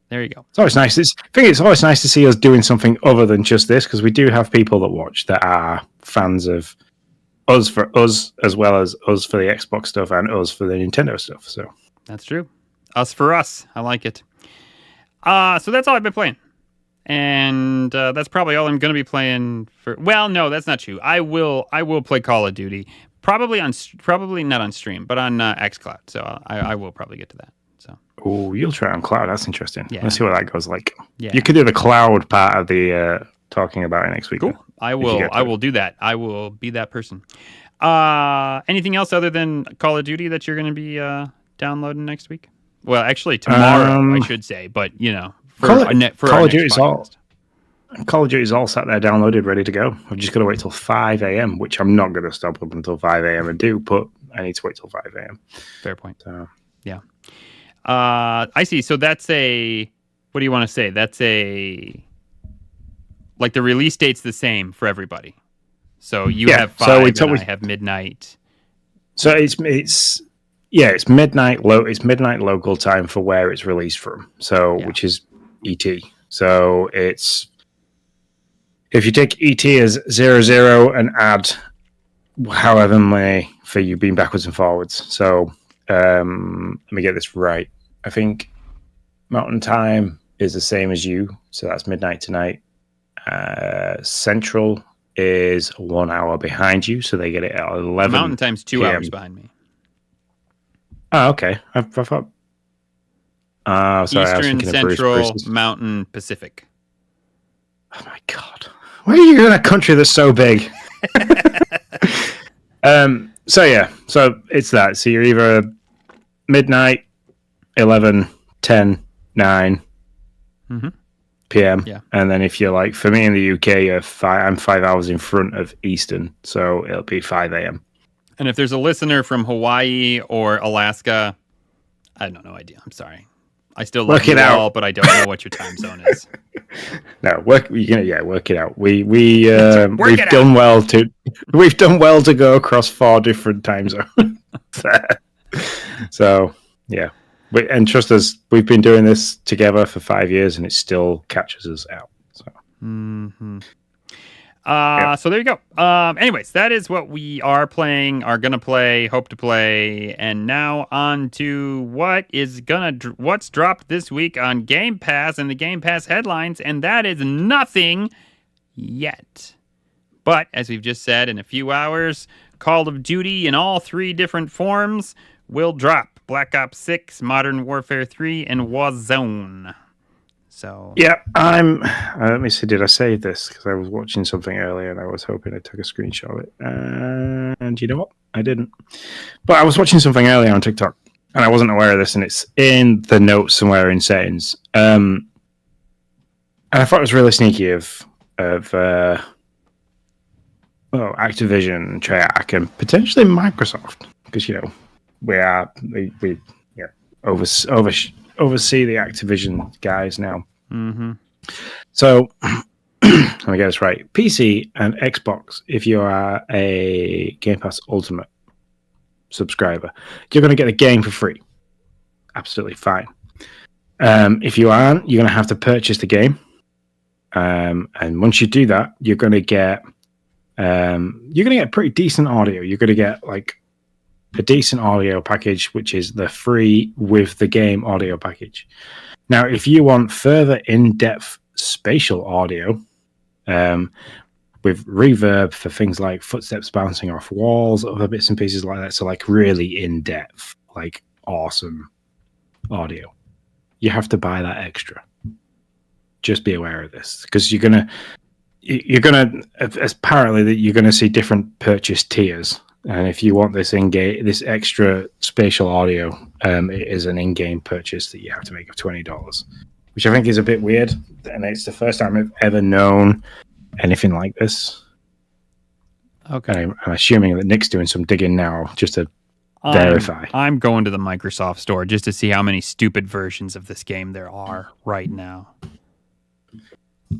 There you go. It's always nice. I think it's always nice to see us doing something other than just this, because we do have people that watch that are fans of us for us, as well as us for the Xbox stuff and us for the Nintendo stuff. So that's true. Us for us. I like it. So that's all I've been playing, and that's probably all I'm going to be playing for. Well, no, that's not true. I will play Call of Duty, probably not on stream, but on XCloud. So I will probably get to that. So. Oh, you'll try on cloud. That's interesting. Yeah. Let's see what that goes like. Yeah. You could do the cloud part of the talking about it next week. Cool. Then, I will do that. I will be that person. Anything else other than Call of Duty that you're going to be downloading next week? Well, actually tomorrow, I should say. But Call of Duty's all sat there downloaded, ready to go. I've just got to wait till 5 a.m., which I'm not going to stop up until 5 a.m. and do, but I need to wait till 5 a.m. Fair point. So. Yeah. I see. So that's what do you want to say? That's like the release date's the same for everybody. So you have 5 and I have midnight. So it's midnight it's midnight local time for where it's released from. So which is ET. So it's if you take ET as 00 and add however many for you being backwards and forwards. So let me get this right. I think Mountain Time is the same as you, so that's midnight tonight. Central is 1 hour behind you, so they get it at 11. Mountain Time's 2 hours behind me. Oh, okay. I thought. Sorry, Eastern, Central, Mountain, Pacific. Oh my god, where are you in a country that's so big? So it's that. So you're either midnight, 11, 10, 9 p.m. Yeah. And then if you're like, for me in the UK, I'm 5 hours in front of Eastern, so it'll be 5 a.m. And if there's a listener from Hawaii or Alaska, I have no idea. I'm sorry. I still love you all, but I don't know what your time zone is. No, work it out. We've done well to go across 4 different time zones. So yeah, and trust us, we've been doing this together for 5 years, and it still catches us out. So. Mm-hmm. So there you go. Anyways, that is what we are playing, are gonna play, hope to play, and now on to what's dropped this week on Game Pass and the Game Pass headlines, and that is nothing yet. But as we've just said, in a few hours, Call of Duty in all 3 different forms will drop: Black Ops 6, Modern Warfare 3, and Warzone. So yeah, let me see. Did I save this? Because I was watching something earlier and I was hoping I took a screenshot of it. And you know what? I didn't. But I was watching something earlier on TikTok and I wasn't aware of this, and it's in the notes somewhere in settings. And I thought it was really sneaky of well, Activision, Treyarch, and potentially Microsoft, because we oversee the Activision guys now. Mm-hmm. So let me get this right: PC and Xbox. If you are a Game Pass Ultimate subscriber, you're going to get a game for free. Absolutely fine. If you aren't, you're going to have to purchase the game. And once you do that, you're going to get pretty decent audio. You're going to get like a decent audio package, which is the free with the game audio package. Now, if you want further in-depth spatial audio, with reverb for things like footsteps bouncing off walls, other bits and pieces like that, so like really in-depth, like awesome audio, you have to buy that extra. Just be aware of this, because you're gonna apparently that you're gonna see different purchase tiers, and if you want this this extra spatial audio, it is an in-game purchase that you have to make of $20, which I think is a bit weird, and it's the first time I've ever known anything like this. Okay, I'm assuming that Nick's doing some digging now just to verify. I'm going to the Microsoft store just to see how many stupid versions of this game there are right now.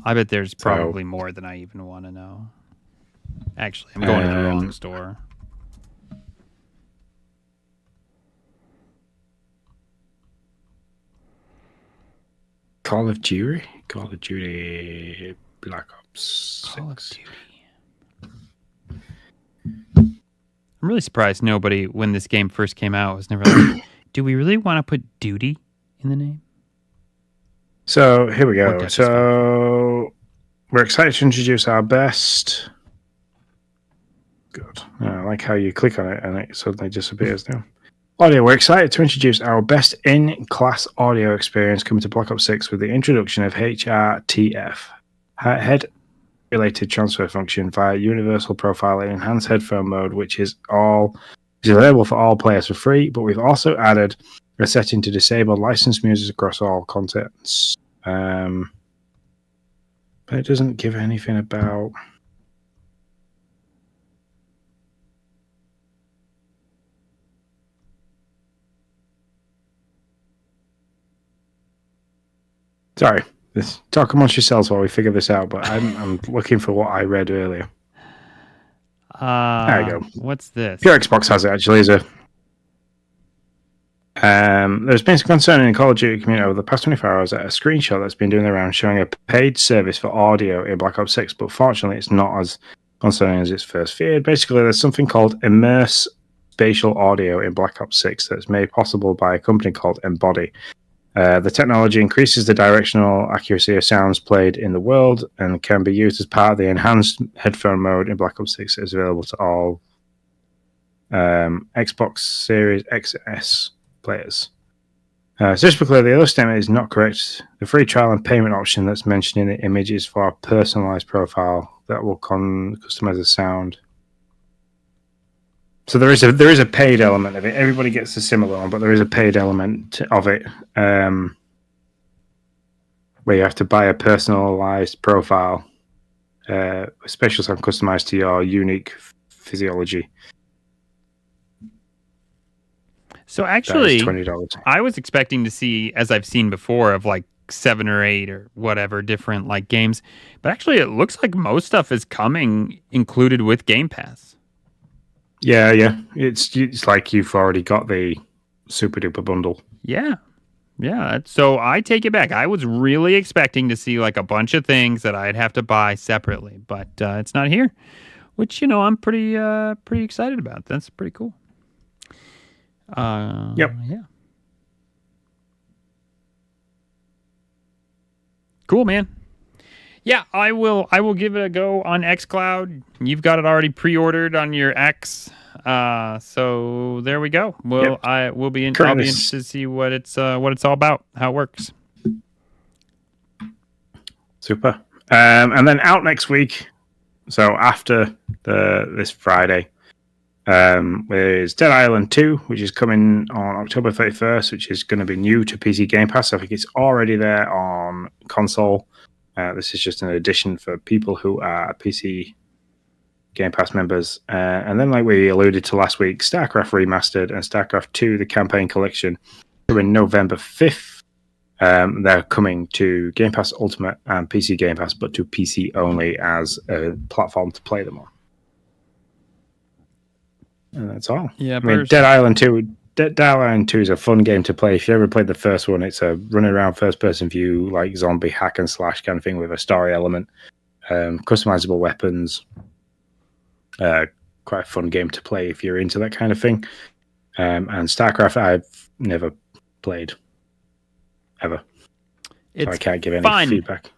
I bet there's probably more than I even want to know. Actually, I'm going to the wrong store. Call of Duty Black Ops 6. Call of Duty. I'm really surprised nobody, when this game first came out, was never like, do we really want to put duty in the name? So here we go. So we're excited to introduce our best. Good. I like how you click on it and it suddenly disappears now. Audio. We're excited to introduce our best in-class audio experience coming to Black Ops 6 with the introduction of HRTF, head-related transfer function via universal profiling enhanced headphone mode, which is available for all players for free. But we've also added a setting to disable licensed music across all contents. But it doesn't give anything about. Sorry, talk amongst yourselves while we figure this out. But I'm looking for what I read earlier. There you go. What's this? Pure Xbox has it actually. There's been some concern in the Call of Duty community over the past 24 hours at a screenshot that's been doing the round showing a paid service for audio in Black Ops 6, but fortunately it's not as concerning as it's first feared. Basically, there's something called immerse spatial audio in Black Ops 6 that's made possible by a company called Embody. The technology increases the directional accuracy of sounds played in the world and can be used as part of the enhanced headphone mode in Black Ops 6 that is available to all Xbox Series XS players. So just to be clear, the other statement is not correct. The free trial and payment option that's mentioned in the image is for a personalized profile that will customize the sound. So there is a paid element of it. Everybody gets a similar one, but there is a paid element of it where you have to buy a personalized profile, a special sound customized to your unique physiology. So actually, $20. I was expecting to see, as I've seen before, of like 7 or 8 or whatever different like games, but actually it looks like most stuff is coming included with Game Pass. Yeah. It's like you've already got the super duper bundle. Yeah. So I take it back. I was really expecting to see like a bunch of things that I'd have to buy separately, but it's not here, which I'm pretty excited about. That's pretty cool. Yep. Yeah. Cool, man. Yeah, I will give it a go on xCloud. You've got it already pre-ordered on your X. So there we go. Well, yep. I'll be interested to see what it's all about, how it works. Super. And then out next week. So after this Friday, is Dead Island 2, which is coming on October 31st, which is going to be new to PC Game Pass. I think it's already there on console. This is just an addition for people who are PC Game Pass members. And then, like we alluded to last week, StarCraft Remastered and StarCraft 2, the campaign collection, coming November 5th. They're coming to Game Pass Ultimate and PC Game Pass, but to PC only as a platform to play them on. And that's all. Yeah, I mean, Dead Island 2 is a fun game to play. If you ever played the first one, it's a running around first-person view, like zombie hack and slash kind of thing with a story element, customizable weapons. Quite a fun game to play if you're into that kind of thing. And StarCraft, I've never played ever. So I can't give any feedback.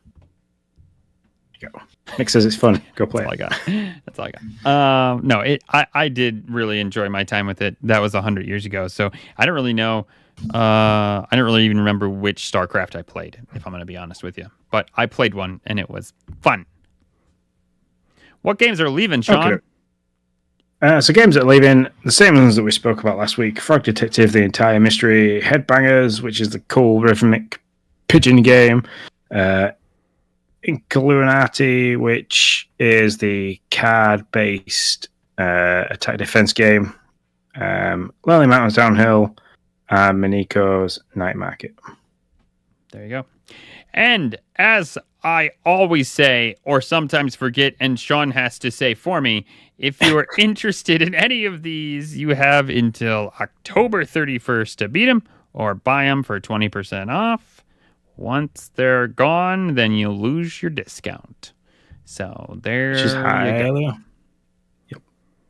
Go. Nick says it's fun. Go play. That's all I got. No, I did really enjoy my time with it. That was 100 years ago, so I don't really know. I don't really even remember which StarCraft I played, if I'm going to be honest with you. But I played one, and it was fun. What games are leaving, Sean? Okay. So games that are leaving, the same ones that we spoke about last week. Frog Detective, The Entire Mystery, Headbangers, which is the cool rhythmic pigeon game. Illuminati, which is the card-based attack defense game. Lonely Mountains Downhill, and Miniko's Night Market. There you go. And as I always say, or sometimes forget, and Sean has to say for me, if you are interested in any of these, you have until October 31st to beat them or buy them for 20% off. Once they're gone, then you lose your discount. So there you go. Yep.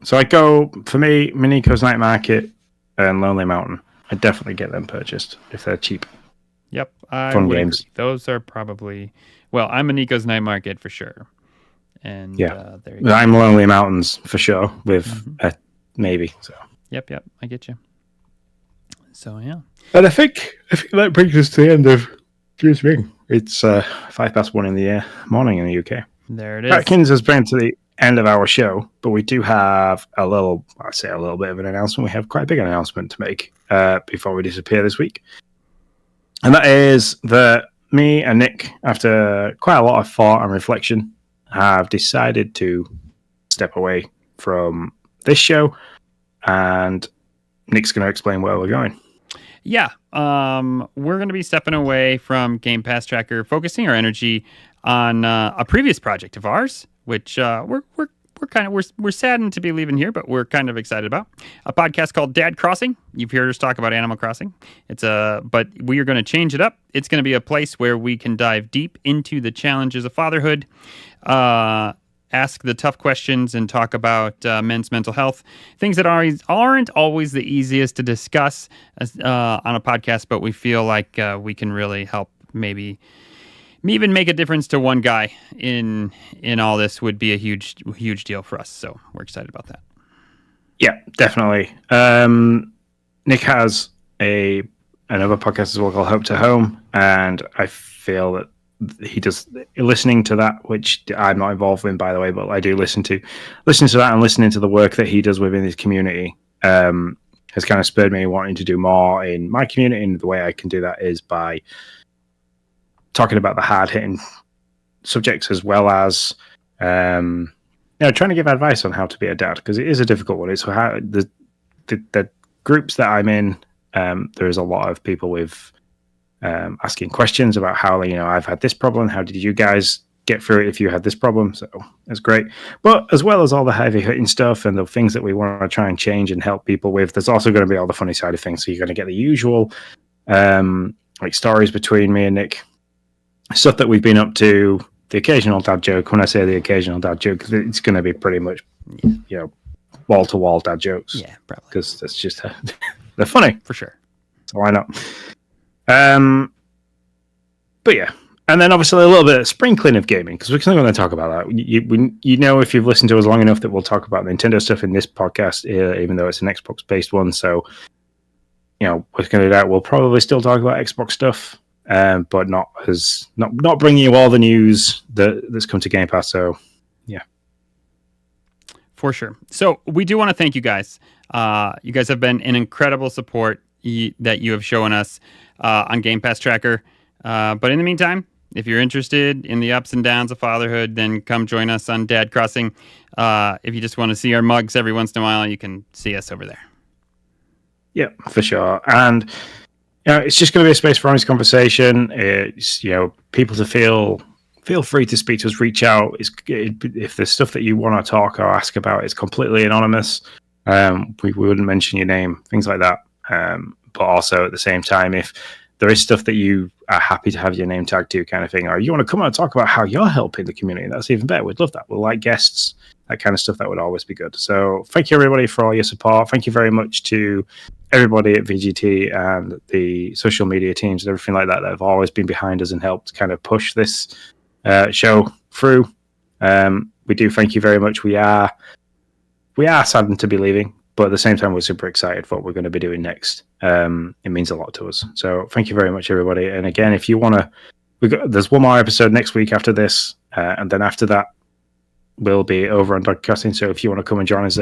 So I go, for me, Miniko's Night Market and Lonely Mountain. I definitely get them purchased if they're cheap. Yep. Fun games. Agree. Those are probably, well, I'm Miniko's Night Market for sure. And there you go. I'm Lonely Mountains for sure with a maybe. So. Yep. I get you. So, yeah. And I think that brings us to the end of Excuse me. It's 1:05 in the morning in the UK. There it is. Atkins has been to the end of our show, but we do have a little bit of an announcement. We have quite a big announcement to make before we disappear this week. And that is that me and Nick, after quite a lot of thought and reflection, have decided to step away from this show, and Nick's going to explain where we're going. Yeah, we're going to be stepping away from Game Pass Tracker, focusing our energy on a previous project of ours, which we're saddened to be leaving here, but we're kind of excited about a podcast called Dad Crossing. You've heard us talk about Animal Crossing. But we are going to change it up. It's going to be a place where we can dive deep into the challenges of fatherhood, ask the tough questions, and talk about men's mental health, things that aren't always the easiest to discuss on a podcast, but we feel like we can really help maybe even make a difference to one guy in all this would be a huge deal for us. So we're excited about that. Yeah, definitely. Nick has another podcast as well called Hope to Home, and I feel that he does listening to that, which I'm not involved in, by the way, but I do listen to that, and listening to the work that he does within his community has kind of spurred me wanting to do more in my community. And the way I can do that is by talking about the hard-hitting subjects, as well as trying to give advice on how to be a dad, because it is a difficult one. It's how the groups that I'm in. There's a lot of people with asking questions about how, I've had this problem. How did you guys get through it if you had this problem? So that's great. But as well as all the heavy hitting stuff and the things that we want to try and change and help people with, there's also going to be all the funny side of things. So you're going to get the usual stories between me and Nick, stuff that we've been up to, the occasional dad joke. When I say the occasional dad joke, it's going to be pretty much, wall to wall dad jokes. Yeah, probably. Because that's just, they're funny. For sure. So why not? But yeah, and then obviously a little bit of sprinkling of gaming, because we're still going to talk about that. If you've listened to us long enough, that we'll talk about Nintendo stuff in this podcast, even though it's an Xbox based one. So, we're going to do that. We'll probably still talk about Xbox stuff, but not bringing you all the news that's come to Game Pass. So, yeah, for sure. So we do want to thank you guys. You guys have been an incredible support that you have shown us on Game Pass Tracker. But in the meantime, if you're interested in the ups and downs of fatherhood, then come join us on Dad Crossing. If you just want to see our mugs every once in a while, you can see us over there. Yeah, for sure. And it's just going to be a space for honest conversation. It's people to feel free to speak to us. Reach out. If there's stuff that you want to talk or ask about, it's completely anonymous. We wouldn't mention your name, things like that. But also at the same time, if there is stuff that you are happy to have your name tagged to, kind of thing, or you want to come on and talk about how you're helping the community, that's even better. We'd love that. We'll like guests, that kind of stuff. That would always be good. So thank you, everybody, for all your support. Thank you very much to everybody at VGT and the social media teams and everything like that have always been behind us and helped kind of push this show through. We do thank you very much. We are saddened to be leaving, but at the same time, we're super excited for what we're going to be doing next. It means a lot to us. So thank you very much, everybody. And again, if you want to, there's one more episode next week after this, and then after that, we'll be over on Dog Casting. So if you want to come and join us